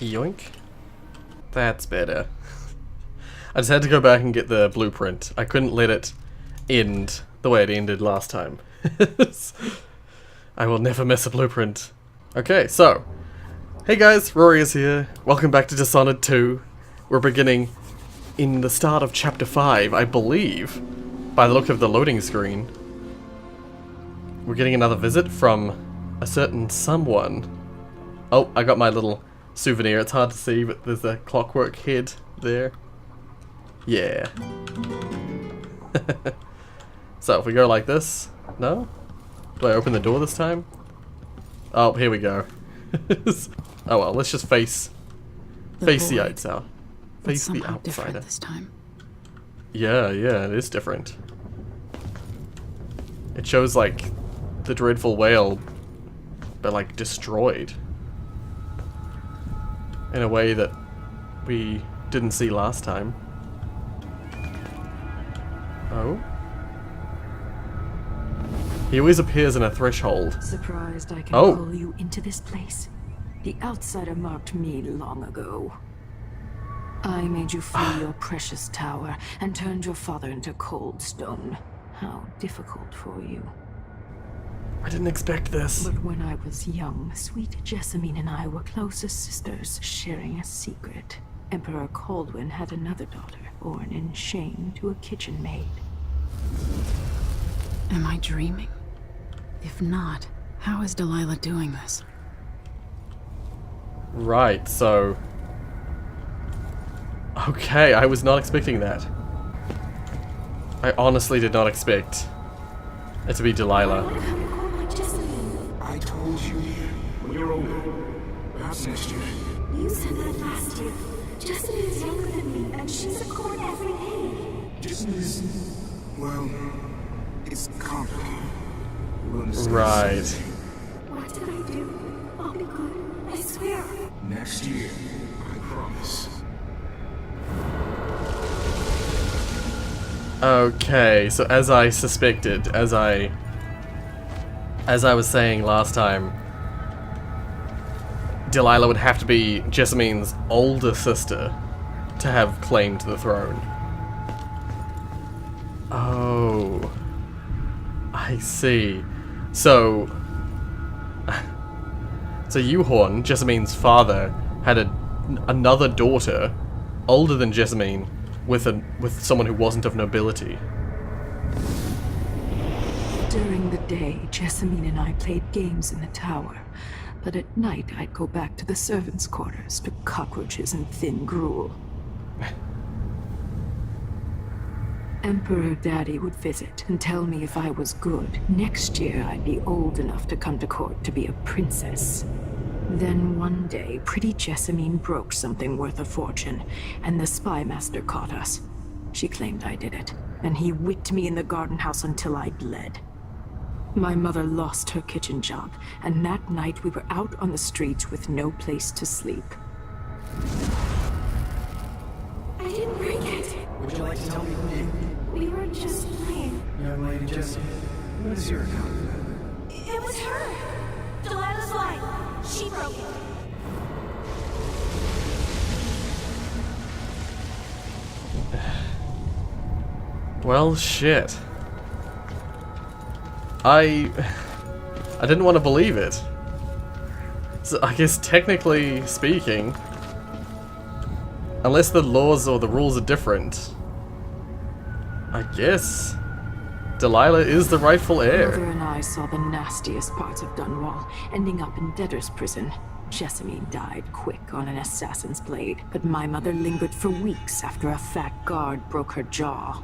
Yoink. That's better. I just had to go back and get the blueprint. I couldn't let it end the way it ended last time. I will never miss a blueprint. Okay, so. Hey guys, Rorius here. Welcome back to Dishonored 2. We're beginning in the start of Chapter 5, I believe, by the look of the loading screen. We're getting another visit from a certain someone. Oh, I got my little souvenir. It's hard to see, but there's a clockwork head there. Yeah. So, if we go like this... No? Do I open the door this time? Oh, here we go. Oh well, let's just face the outsider. Face the outsider. This time. Yeah, it is different. It shows like the dreadful whale, but like destroyed in a way that we didn't see last time. Oh. He always appears in a threshold. Surprised I can pull you into this place? The outsider marked me long ago. I made you flee your precious tower and turned your father into cold stone. How difficult for you. I didn't expect this. But when I was young, sweet Jessamine and I were close as sisters, sharing a secret. Emperor Kaldwin had another daughter, born in shame to a kitchen maid. Am I dreaming? If not, how is Delilah doing this? Right, so... Okay, I was not expecting that. I honestly did not expect it to be Delilah. I told you, when you're older, perhaps next year. You said that last year. Jessamine is younger than me, and she's a court every day. Jessamine is... well... it's complicated. Right. What did I do? I'll be good. I swear. Next year, I promise. Okay, so as I suspected, as I was saying last time, Delilah would have to be Jessamine's older sister to have claimed the throne. Oh, I see. So Yuhorn, Jessamine's father, had another daughter, older than Jessamine, with someone who wasn't of nobility. During the day, Jessamine and I played games in the tower. But at night, I'd go back to the servants' quarters to cockroaches and thin gruel. Emperor Daddy would visit and tell me if I was good. Next year, I'd be old enough to come to court to be a princess. Then one day, pretty Jessamine broke something worth a fortune, and the spy master caught us. She claimed I did it, and he whipped me in the garden house until I bled. My mother lost her kitchen job, and that night we were out on the streets with no place to sleep. I didn't break it. Would you like to tell me who did? We were just playing. Young lady Jessie, what is your account of that? It was her. Delilah's line. She broke it. Well, shit. I didn't want to believe it. So I guess technically speaking, unless the laws or the rules are different, I guess Delilah is the rightful heir. Mother and I saw the nastiest parts of Dunwall, ending up in debtor's prison. Jessamine died quick on an assassin's blade, but my mother lingered for weeks after a fat guard broke her jaw.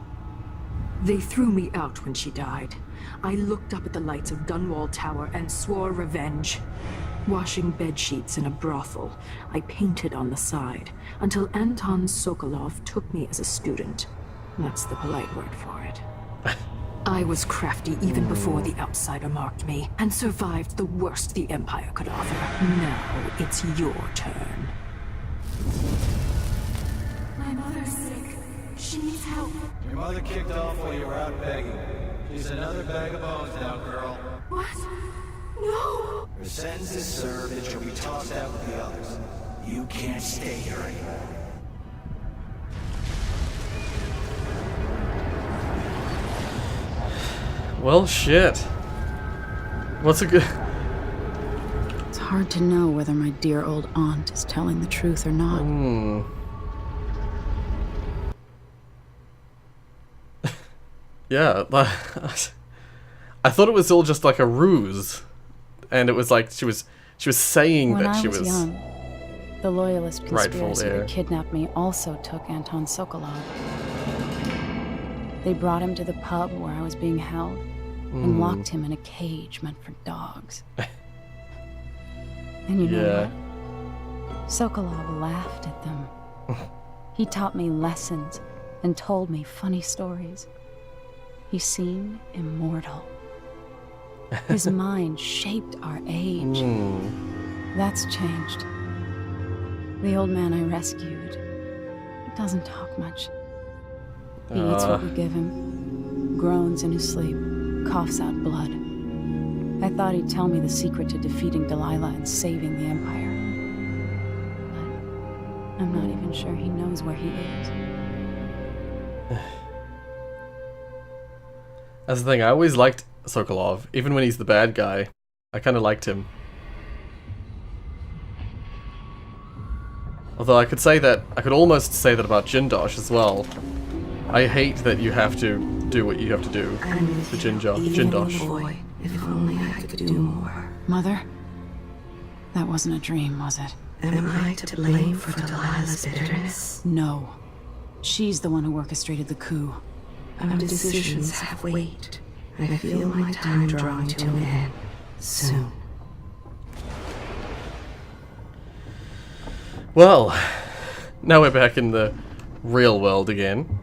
They threw me out when she died. I looked up at the lights of Dunwall Tower and swore revenge. Washing bedsheets in a brothel, I painted on the side, until Anton Sokolov took me as a student. That's the polite word for it. I was crafty even before the outsider marked me, and survived the worst the Empire could offer. Now it's your turn. My mother's sick. She needs help. Your mother kicked off while you were out begging. She's another bag of bones now, girl. What? No! Her sentence is served and she'll be tossed out with the others. You can't stay here anymore. Well, shit. What's a good... It's hard to know whether my dear old aunt is telling the truth or not. Yeah, I thought it was all just like a ruse, and it was like she was saying When that I she was was young, the loyalist rightful conspiracy heir. that kidnapped me also took Anton Sokolov. They brought him to the pub where I was being held and locked him in a cage meant for dogs. And you know what? Sokolov laughed at them. He taught me lessons and told me funny stories. He seemed immortal. His mind shaped our age. That's changed. The old man I rescued doesn't talk much. He eats what we give him, groans in his sleep, coughs out blood. I thought he'd tell me the secret to defeating Delilah and saving the Empire. But I'm not even sure he knows where he is. That's the thing, I always liked Sokolov, even when he's the bad guy. I kind of liked him. Although I could almost say that about Jindosh as well. I hate that you have to do what you have to do for Jindosh. Boy, if only I could do more. Mother? That wasn't a dream, was it? Am I to blame for Delilah's bitterness? No. She's the one who orchestrated the coup. Our decisions have weight. I feel my time drawing to an end soon. Well, now we're back in the real world again.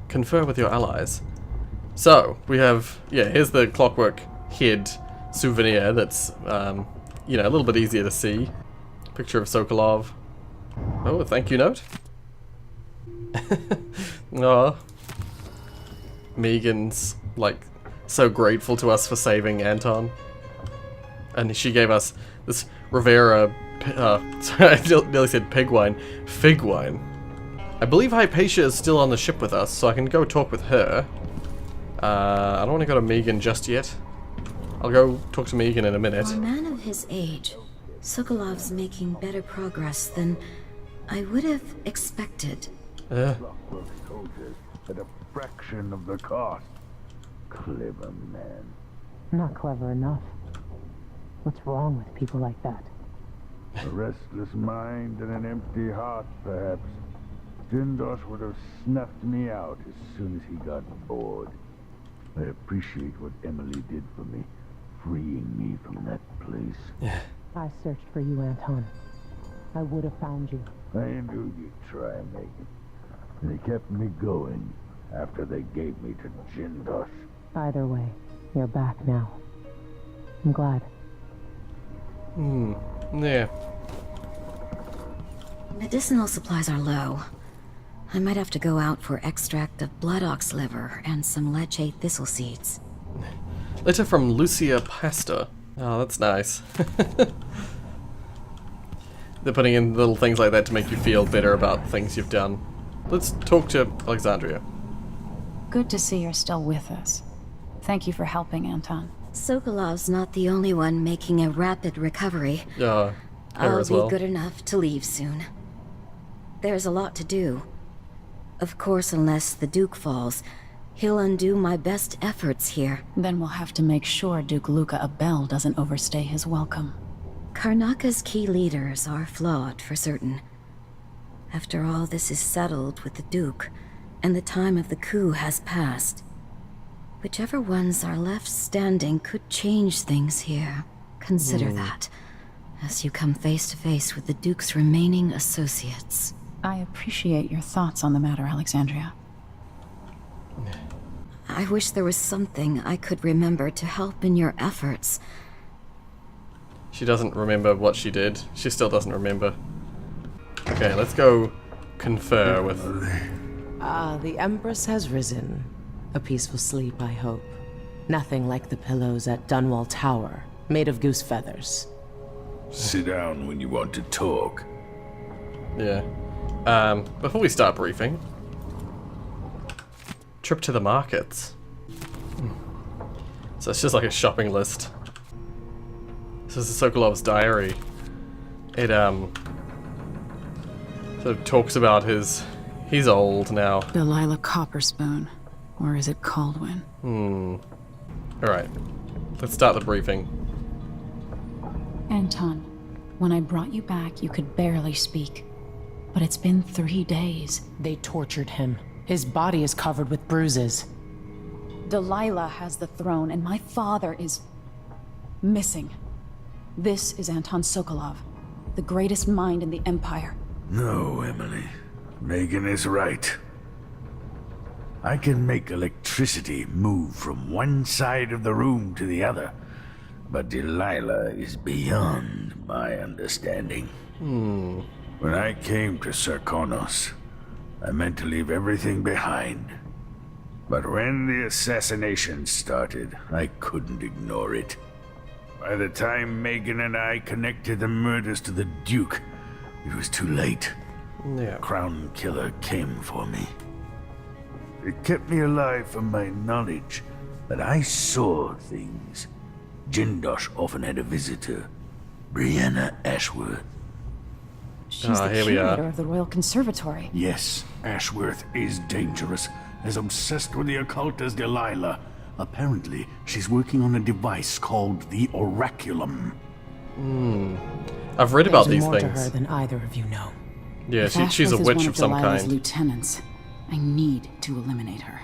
Confer with your allies. So, we have, here's the Clockwork Head souvenir that's, you know, a little bit easier to see. Picture of Sokolov. Oh, a thank you note. Aw. Megan's, like, so grateful to us for saving Anton. And she gave us this Rivera, sorry, I nearly said pig wine. Fig wine. I believe Hypatia is still on the ship with us, so I can go talk with her. I don't want to go to Megan just yet. I'll go talk to Megan in a minute. For a man of his age, Sokolov's making better progress than I would have expected. At a fraction of the cost. Clever man. Not clever enough. What's wrong with people like that? A restless mind and an empty heart, perhaps. Jindosh would have snuffed me out as soon as he got bored. I appreciate what Emily did for me, freeing me from that place. I searched for you, Anton. I would have found you. I knew you'd try, Megan. They kept me going after they gave me to Jindosh. Either way, you're back now. I'm glad. Yeah. Medicinal supplies are low. I might have to go out for extract of blood ox liver and some leche thistle seeds. Letter from Lucia Pasta. Oh, that's nice. They're putting in little things like that to make you feel better about things you've done. Let's talk to Alexandria. Good to see you're still with us. Thank you for helping, Anton. Sokolov's not the only one making a rapid recovery. Her I'll as well. be good enough to leave soon. There's a lot to do. Of course, unless the Duke falls, he'll undo my best efforts here. Then we'll have to make sure Duke Luca Abel doesn't overstay his welcome. Karnaka's key leaders are flawed, for certain. After all this is settled with the Duke, and the time of the coup has passed, whichever ones are left standing could change things here. Consider that, as you come face to face with the Duke's remaining associates. I appreciate your thoughts on the matter, Alexandria. I wish there was something I could remember to help in your efforts. She doesn't remember what she did. She still doesn't remember. Okay, let's go confer with... The Empress has risen. A peaceful sleep, I hope. Nothing like the pillows at Dunwall Tower, made of goose feathers. Sit down when you want to talk. Yeah. Before we start briefing, trip to the markets. So it's just like a shopping list. This is Sokolov's diary. It sort of talks about he's old now. Delilah Copperspoon, or is it Caldwin? Alright, let's start the briefing. Anton, when I brought you back, you could barely speak. But it's been 3 days. They tortured him. His body is covered with bruises. Delilah has the throne, and my father is missing. This is Anton Sokolov, the greatest mind in the Empire. No, Emily. Megan is right. I can make electricity move from one side of the room to the other, but Delilah is beyond my understanding. When I came to Sarkonos, I meant to leave everything behind. But when the assassination started, I couldn't ignore it. By the time Megan and I connected the murders to the Duke, it was too late. Yeah. Crown Killer came for me. It kept me alive from my knowledge that I saw things. Jindosh often had a visitor, Breanna Ashworth. She's the here we are. curator of the Royal Conservatory. Yes, Ashworth is dangerous, as obsessed with the occult as Delilah. Apparently, she's working on a device called the Oraculum. I've read about There's these more things. to her than either of you know. Yeah, If she's a Ashworth is witch one of some Delilah's kind. lieutenants, I need to eliminate her.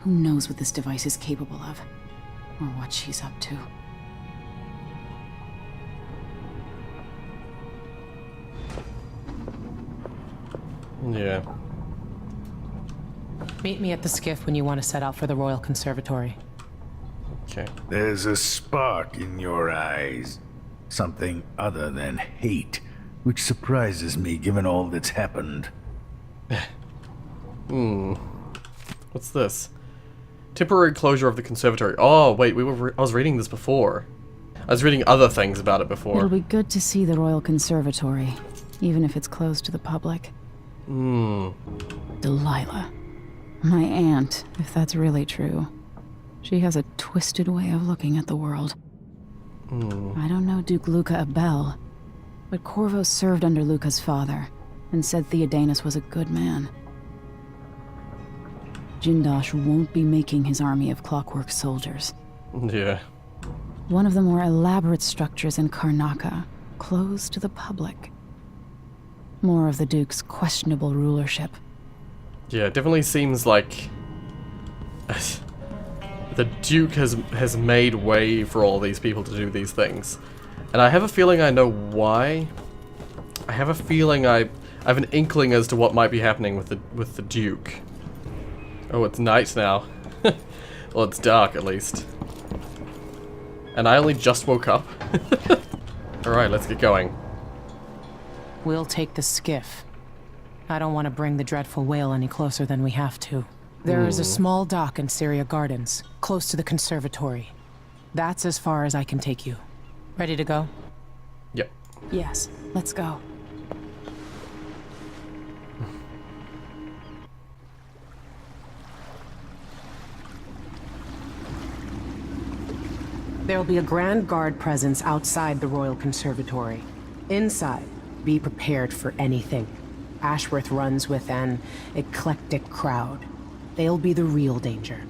Who knows what this device is capable of, or what she's up to. Yeah. Meet me at the skiff when you want to set out for the Royal Conservatory. Okay. There's a spark in your eyes. Something other than hate, which surprises me given all that's happened. What's this? Temporary closure of the conservatory. Oh, wait, I was reading this before. I was reading other things about it before. It'll be good to see the Royal Conservatory, even if it's closed to the public. Delilah. My aunt, if that's really true. She has a twisted way of looking at the world. I don't know Duke Luca Abel, but Corvo served under Luca's father, and said Theodanis was a good man. Jindosh won't be making his army of clockwork soldiers. Yeah. One of the more elaborate structures in Karnaca, closed to the public. More of the Duke's questionable rulership. Yeah, it definitely seems like the Duke has made way for all these people to do these things. And I have a feeling I know why. I have a feeling I have an inkling as to what might be happening with the Duke. Oh, it's night now. Well, it's dark at least. And I only just woke up. Alright, let's get going. We'll take the skiff. I don't want to bring the dreadful whale any closer than we have to. There is a small dock in Syria Gardens, close to the conservatory. That's as far as I can take you. Ready to go? Yep. Yes, let's go. There'll be a Grand Guard presence outside the Royal Conservatory. Inside, be prepared for anything. Ashworth runs with an eclectic crowd. They'll be the real danger.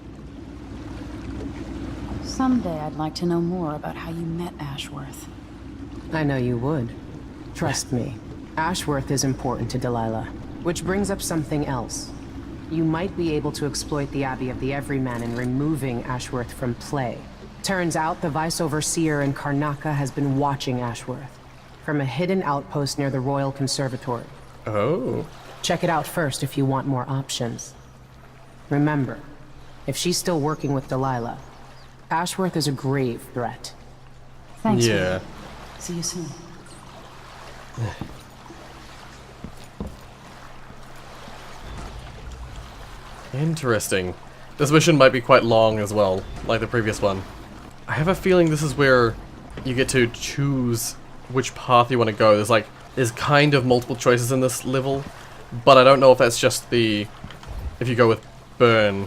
Someday I'd like to know more about how you met Ashworth. I know you would. Trust me. Ashworth is important to Delilah. Which brings up something else. You might be able to exploit the Abbey of the Everyman in removing Ashworth from play. Turns out the Vice-Overseer in Karnaca has been watching Ashworth from a hidden outpost near the Royal Conservatory. Oh. Check it out first if you want more options. Remember, if she's still working with Delilah, Ashworth is a grave threat. Thanks. Yeah. See you soon. Interesting. This mission might be quite long as well, like the previous one. I have a feeling this is where you get to choose which path you want to go. There's there's kind of multiple choices in this level, but I don't know if that's just the... If you go with burn,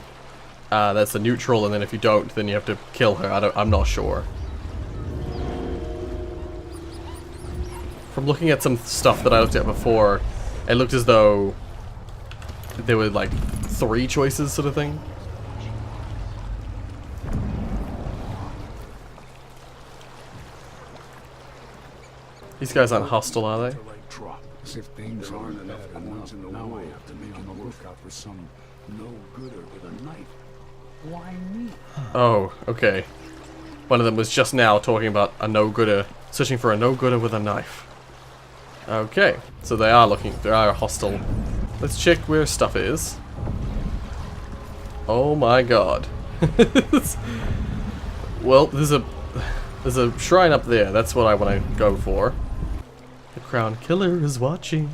that's the neutral, and then if you don't, then you have to kill her. I'm not sure. From looking at some stuff that I looked at before, it looked as though there were like 3 choices sort of thing. These guys aren't hostile, are they? If things aren't enough ones in the now I have to be on the lookout for some no-gooder with a knife. Why me? Oh, okay. One of them was just now talking about a no-gooder, searching for a no-gooder with a knife. Okay, so they are hostile. Let's check where stuff is. Oh my god. Well, there's a shrine up there. That's what I want to go for. The Crown Killer is watching.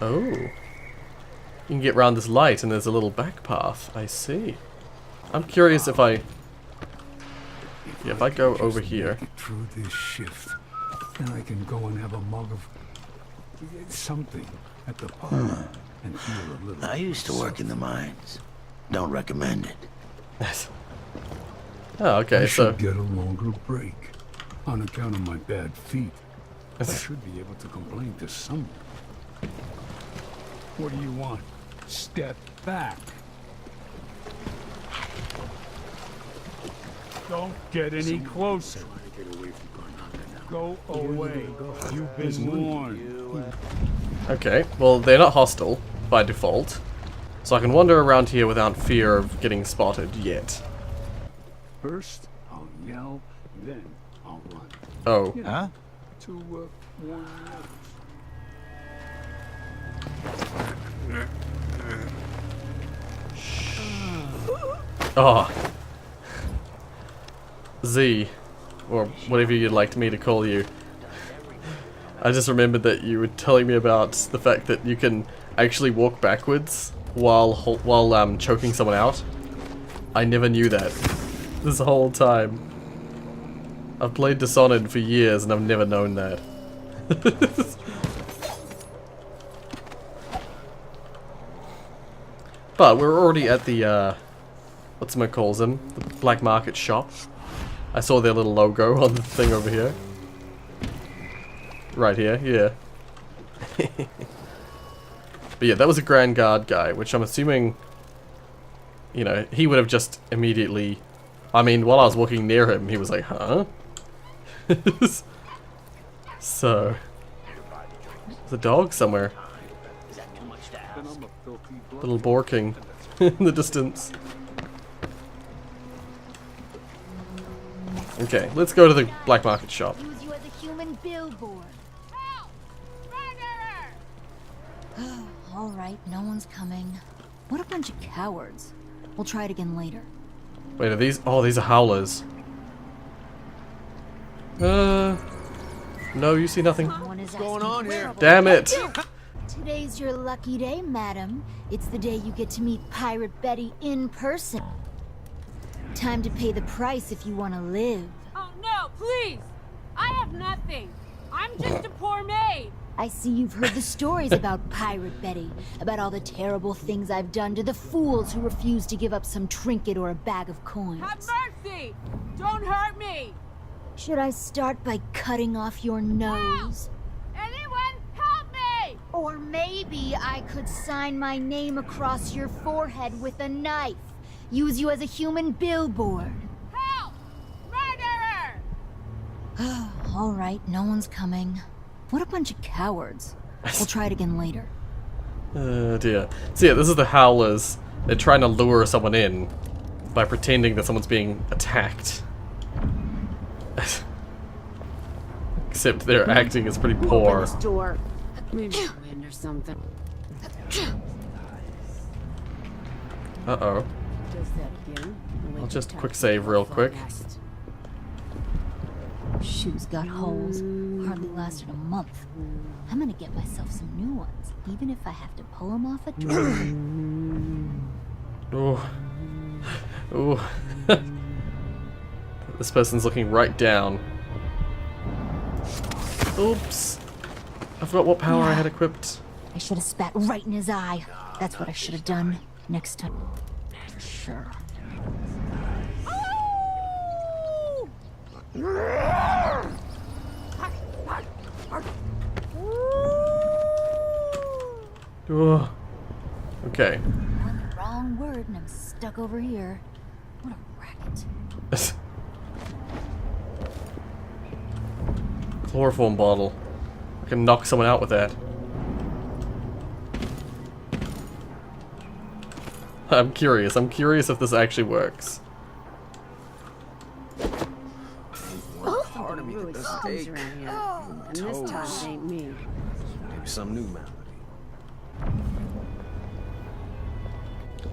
Oh. You can get around this light and there's a little back path. I see. I'm curious if I go over here. Get through this shift, then I can go and have a mug of something at the pub and feel a little. I used to work in the mines. Don't recommend it. Yes. Oh, okay. I So should get a longer break on account of my bad feet. I should be able to complain to someone. What do you want? Step back. Don't get any closer. Go away. You've been warned. okay. Well, they're not hostile by default, so I can wander around here without fear of getting spotted yet. First, I'll yell, then I'll run. Oh. You know, Huh? to warn the others. Oh. Z, or whatever you'd like me to call you. I just remembered that you were telling me about the fact that you can actually walk backwards while choking someone out. I never knew that this whole time. I've played Dishonored for years and I've never known that. But we're already at the whatchamacalls'em, the black market shop. I saw their little logo on the thing over here. Right here, yeah. But yeah, that was a Grand Guard guy, which I'm assuming, you know, he would have just immediately... I mean, while I was walking near him, he was like, huh? So... There's a dog somewhere. Little Borking in the distance. Okay, let's go to the black market shop. Use you as a human billboard. Help! Murderer! All right, no one's coming. What a bunch of cowards. We'll try it again later. Wait, are these? Oh, these are howlers. No, you see nothing. What's going on here? Damn it! Today's your lucky day, madam. It's the day you get to meet Pirate Betty in person. Time to pay the price if you want to live. Oh no, please! I have nothing. I'm just a poor maid. I see you've heard the stories about Pirate Betty, about all the terrible things I've done to the fools who refuse to give up some trinket or a bag of coins. Have mercy! Don't hurt me! Should I start by cutting off your nose? Anyone, help me! Or maybe I could sign my name across your forehead with a knife. Use you as a human billboard. Help! Murderer! All right, no one's coming. What a bunch of cowards. We'll try it again later. Oh dear. So yeah, this is the howlers. They're trying to lure someone in by pretending that someone's being attacked. Except their acting is pretty poor. Open this door. Maybe wind or something. Uh-oh. I'll just quick save real quick. Shoes got holes. Hard hardly lasted a month. I'm gonna get myself some new ones, even if I have to pull them off a door. Ooh. This person's looking right down. Oops. I forgot what power I had equipped. I should have spat right in his eye. That's what I should have done next time. For sure. Ooh. Okay. On the wrong word and I'm stuck over here. What a racket. Chloroform bottle. I can knock someone out with that. I'm curious if this actually works. Part of me that doesn't take And this time ain't me. maybe some new malady.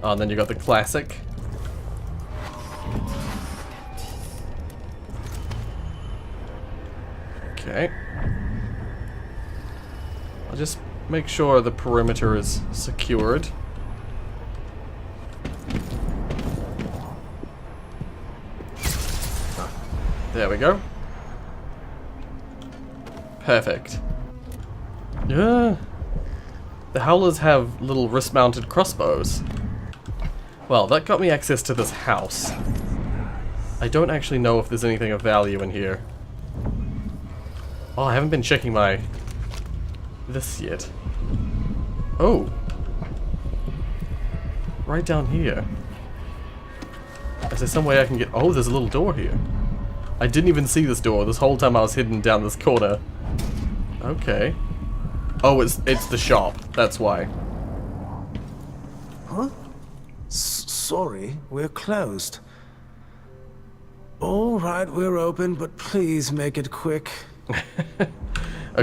Oh, and then you got the classic. Okay. I'll just make sure the perimeter is secured. There we go. Perfect. Yeah. The Howlers have little wrist-mounted crossbows. Well, that got me access to this house. I don't actually know if there's anything of value in here. Oh, I haven't been checking my... this yet. Oh. Right down here. Is there some way I can get... oh, there's a little door here. I didn't even see this door this whole time I was hidden down this corner. Okay. Oh, it's the shop. That's why. Huh? Sorry, we're closed. All right, we're open, but please make it quick. Okay.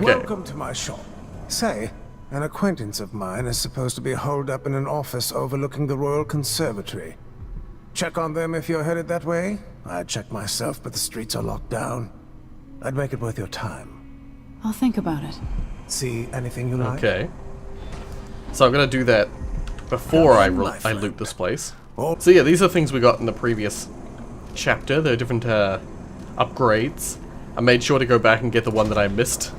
Welcome to my shop. Say, an acquaintance of mine is supposed to be holed up in an office overlooking the Royal Conservatory. Check on them if you're headed that way. I'd check myself, but the streets are locked down. I'd make it worth your time. I'll think about it. See anything you like? Okay. So I'm gonna do that before I loot this place. So yeah, these are things we got in the previous chapter. There are different upgrades. I made sure to go back and get the one that I missed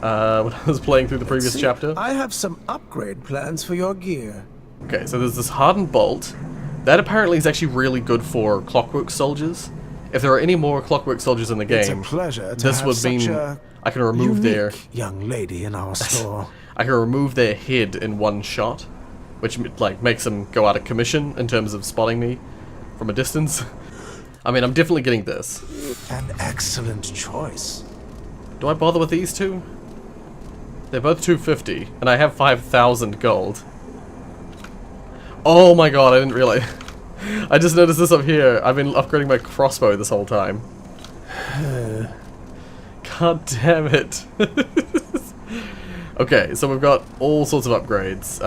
when I was playing through the previous chapter. I have some upgrade plans for your gear. Okay, so there's this hardened bolt. That apparently is actually really good for clockwork soldiers. If there are any more clockwork soldiers in the game, It's a pleasure to this have would such mean a I can remove their young lady in our store. I can remove their head in one shot, which like makes them go out of commission in terms of spotting me from a distance. I mean, I'm definitely getting this. An excellent choice. Do I bother with these two? They're both 250, and I have 5,000 gold. Oh my god, I didn't realize. I just noticed this up here. I've been upgrading my crossbow this whole time. God damn it. Okay, so we've got all sorts of upgrades.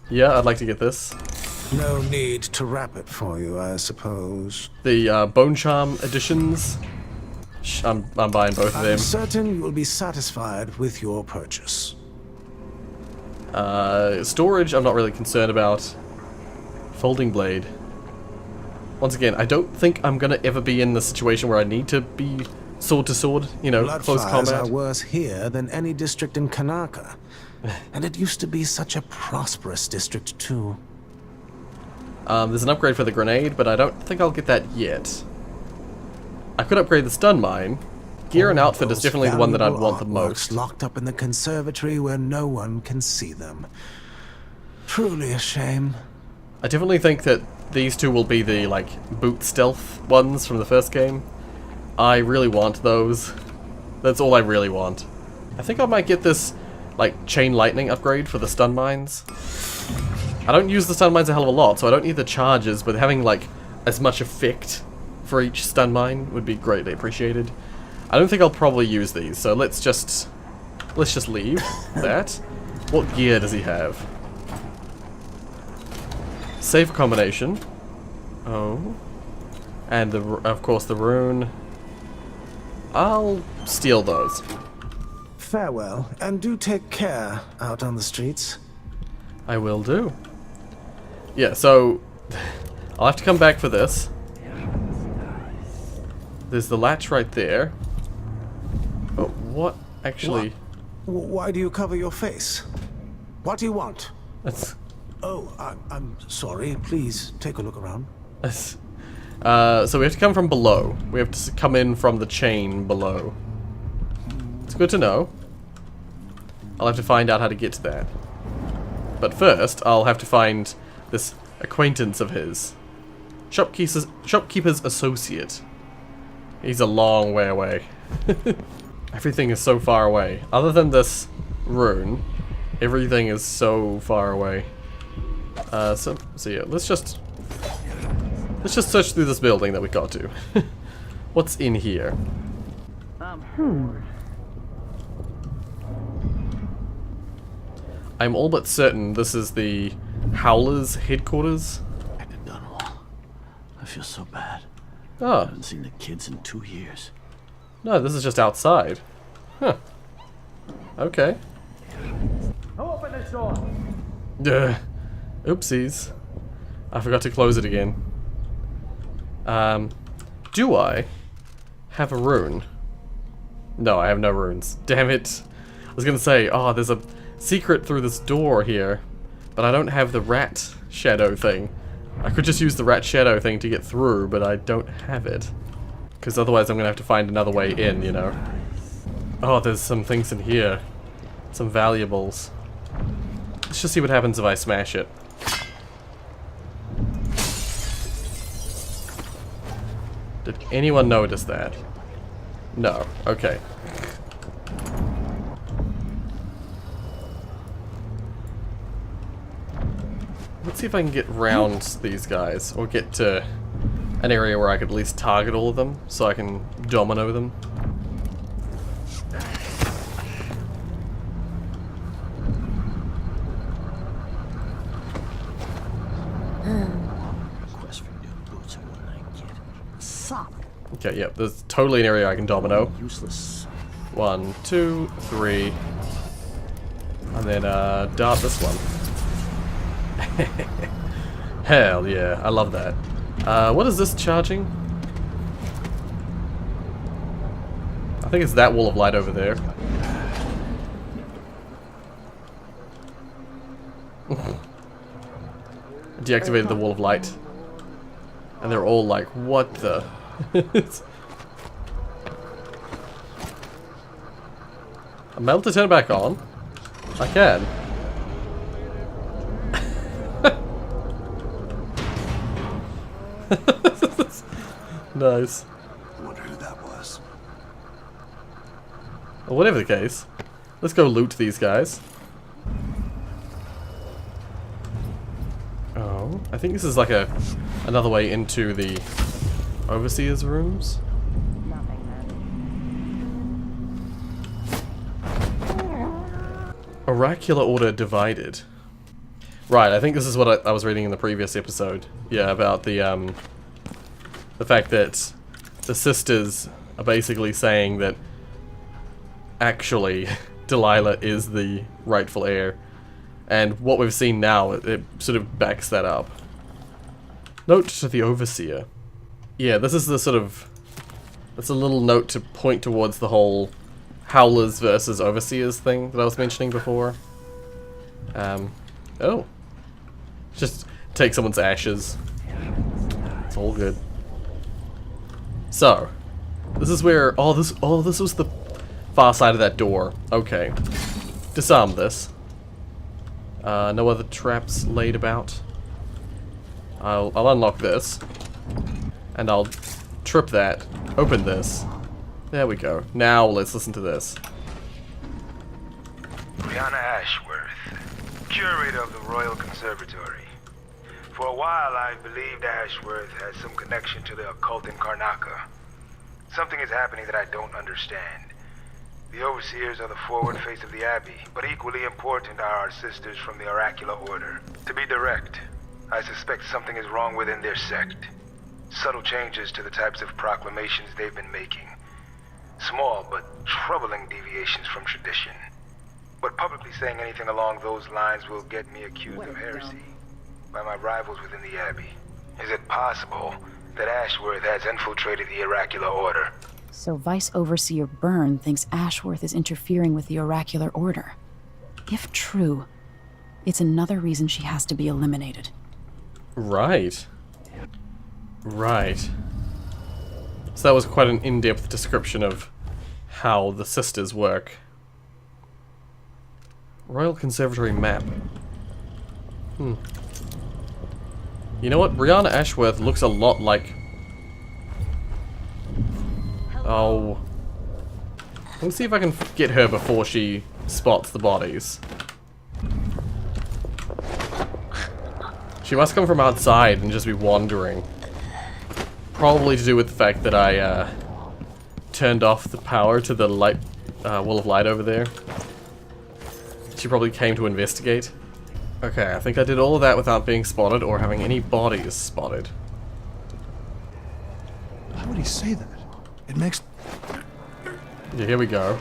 Yeah, I'd like to get this. No need to wrap it for you, I suppose. The Bone Charm editions. I'm buying both of them. I'm certain you will be satisfied with your purchase. Storage, I'm not really concerned about. Folding blade. Once again, I don't think I'm gonna ever be in the situation where I need to be sword to sword, you know, close combat. Bloodfires are worse here than any district in Kanaka. And it used to be such a prosperous district, too. There's an upgrade for the grenade, but I don't think I'll get that yet. I could upgrade the stun mine. Gear and outfit is definitely the one that I'd want the most. Locked up in the conservatory where no one can see them. Truly a shame. I definitely think that these two will be the, like, boot stealth ones from the first game. I really want those. That's all I really want. I think I might get this, like, chain lightning upgrade for the stun mines. I don't use the stun mines a hell of a lot, so I don't need the charges, but having, like, as much effect for each stun mine would be greatly appreciated. I don't think I'll probably use these, so let's just leave that. What gear does he have? Save combination. Oh. And of course the rune. I'll steal those. Farewell, and do take care out on the streets. I will do. Yeah, so I'll have to come back for this. There's the latch right there. But what actually... Why do you cover your face? What do you want? That's... Oh, I'm sorry. Please take a look around. So we have to come from below. We have to come in from the chain below. It's good to know. I'll have to find out how to get to that. But first, I'll have to find this acquaintance of his. Shopkeeper's associate. He's a long way away. Everything is so far away. Other than this rune, everything is so far away. So yeah, let's just search through this building that we got to. What's in here? I'm all but certain this is the Howler's headquarters. Captain Dunwall, I feel so bad. Oh. I haven't seen the kids in 2 years. No, this is just outside. Huh. Okay. Open this door. Oopsies. I forgot to close it again. Do I have a rune? No, I have no runes. Damn it. I was gonna say, oh, there's a secret through this door here, but I don't have the rat shadow thing. I could just use the rat shadow thing to get through, but I don't have it. Because otherwise I'm gonna have to find another way in, you know. Oh, there's some things in here. Some valuables. Let's just see what happens if I smash it. Did anyone notice that? No. Okay. Let's see if I can get round these guys, or get to an area where I could at least target all of them, so I can domino them. Okay, yep, there's totally an area I can domino. Useless. 1, 2, 3. And then, dart this one. Hell yeah, I love that. What is this charging? I think it's that wall of light over there. Deactivated the wall of light. And they're all like, what the... I'm able to turn it back on. I can. Nice. I wonder who that was. Well, whatever the case, let's go loot these guys. Oh, I think this is like another way into the Overseer's rooms. Oracular Order divided. Right, I think this is what I was reading in the previous episode. Yeah, about the fact that the sisters are basically saying that actually Delilah is the rightful heir. And what we've seen now, it sort of backs that up. Note to the Overseer. Yeah, this is the sort of... That's a little note to point towards the whole Howlers versus Overseers thing that I was mentioning before. Oh. Just take someone's ashes. It's all good. So, this is where... Oh, this was the far side of that door. Okay. Disarm this. No other traps laid about. I'll unlock this. And I'll trip that. Open this. There we go. Now let's listen to this. Breanna Ashworth, curator of the Royal Conservatory. For a while I believed Ashworth had some connection to the occult in Karnaca. Something is happening that I don't understand. The Overseers are the forward face of the Abbey, but equally important are our sisters from the Oracular Order. To be direct, I suspect something is wrong within their sect. Subtle changes to the types of proclamations they've been making. Small but troubling deviations from tradition. But publicly saying anything along those lines will get me accused of heresy by my rivals within the Abbey. Is it possible that Ashworth has infiltrated the Oracular Order? So Vice Overseer Byrne thinks Ashworth is interfering with the Oracular Order. If true, it's another reason she has to be eliminated. Right. Right. So that was quite an in-depth description of how the sisters work. Royal Conservatory map. You know what? Breanna Ashworth looks a lot like... Oh. Let me see if I can get her before she spots the bodies. She must come from outside and just be wandering. Probably to do with the fact that I turned off the power to the light wall of light over there. She probably came to investigate. Okay, I think I did all of that without being spotted or having any bodies spotted. Why would he say that? It makes... Yeah, here we go.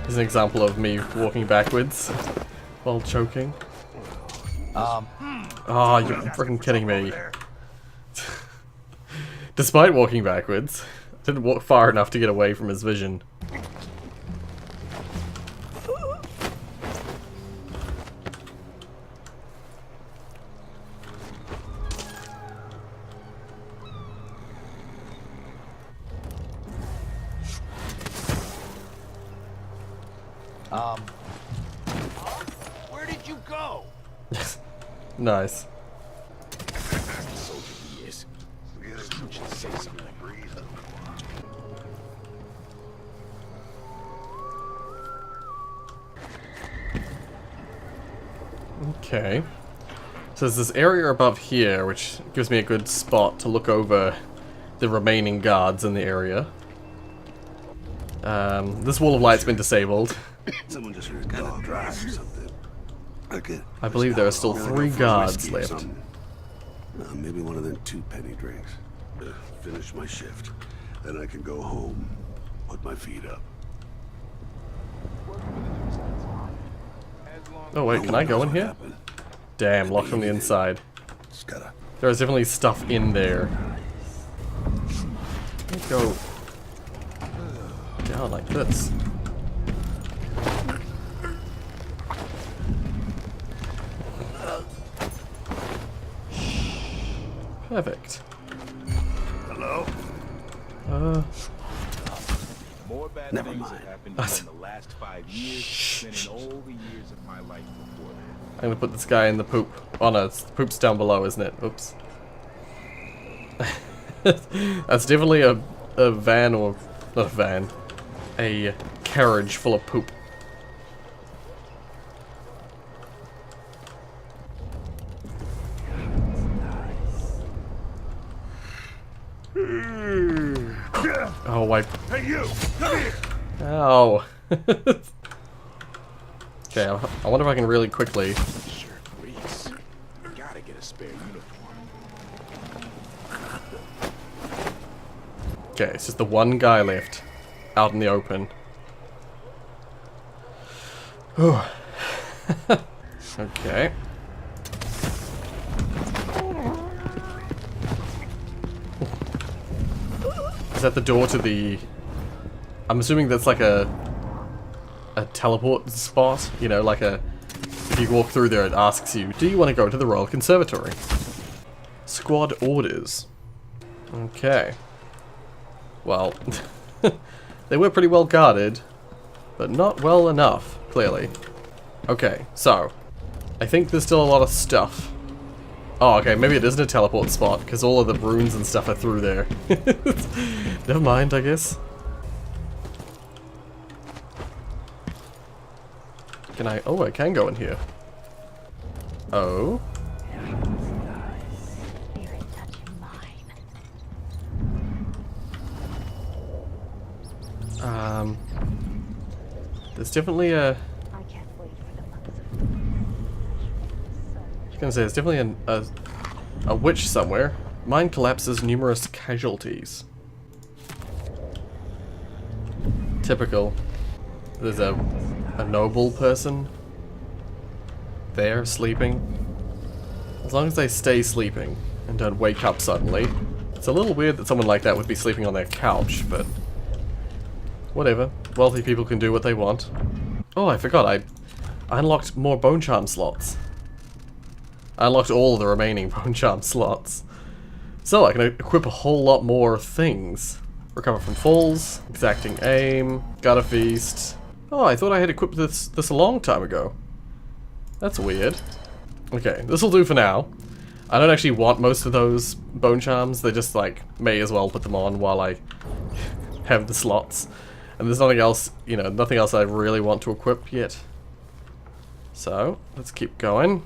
Here's an example of me walking backwards while choking. Oh, you're freaking kidding me. Despite walking backwards, I didn't walk far enough to get away from his vision. Where did you go? Nice. Okay. So there's this area above here, which gives me a good spot to look over the remaining guards in the area. This wall of light's been disabled. Someone just heard a dog drive or something. I believe there are still 3 guards left. Maybe one of them 2 penny drinks. Finish my shift. Then I can go home, put my feet up. Oh wait, can I go in here? Damn, locked from the inside. There is definitely stuff in there. Let's go down like this. Perfect. Hello? More bad Never things mind. have happened in the last 5 years than in all the years of my life before that. I'm gonna put this guy in the poop. Oh no, the poop's down below, isn't it? Oops. That's definitely a van, or not a van, a carriage full of poop. Oh, wipe. Hey, you! Come here! Ow. Okay, I wonder if I can really quickly. Sure, please. Gotta get a spare uniform. Okay, it's just the one guy left out in the open. Okay. Is that the door to the... I'm assuming that's like a teleport spot, you know, like a... If you walk through there, it asks you, do you want to go to the Royal Conservatory? Squad orders. Okay. Well, they were pretty well guarded, but not well enough, clearly. Okay, so, I think there's still a lot of stuff. Oh, okay, maybe it isn't a teleport spot, because all of the runes and stuff are through there. Never mind, I guess. Can I... Oh, I can go in here. Oh? There's definitely a... I was gonna say, there's definitely a witch somewhere. Mine collapses numerous casualties. Typical. There's a noble person there sleeping. As long as they stay sleeping and don't wake up suddenly. It's a little weird that someone like that would be sleeping on their couch, but whatever. Wealthy people can do what they want. Oh, I forgot, I unlocked more bone charm slots. I unlocked all of the remaining bone charm slots. So I can equip a whole lot more things. Recover from falls, exacting aim, gutter feast. Oh, I thought I had equipped this a long time ago. That's weird. Okay, this will do for now. I don't actually want most of those bone charms. They just like may as well put them on while I have the slots. And there's nothing else, you know, nothing else I really want to equip yet. So let's keep going.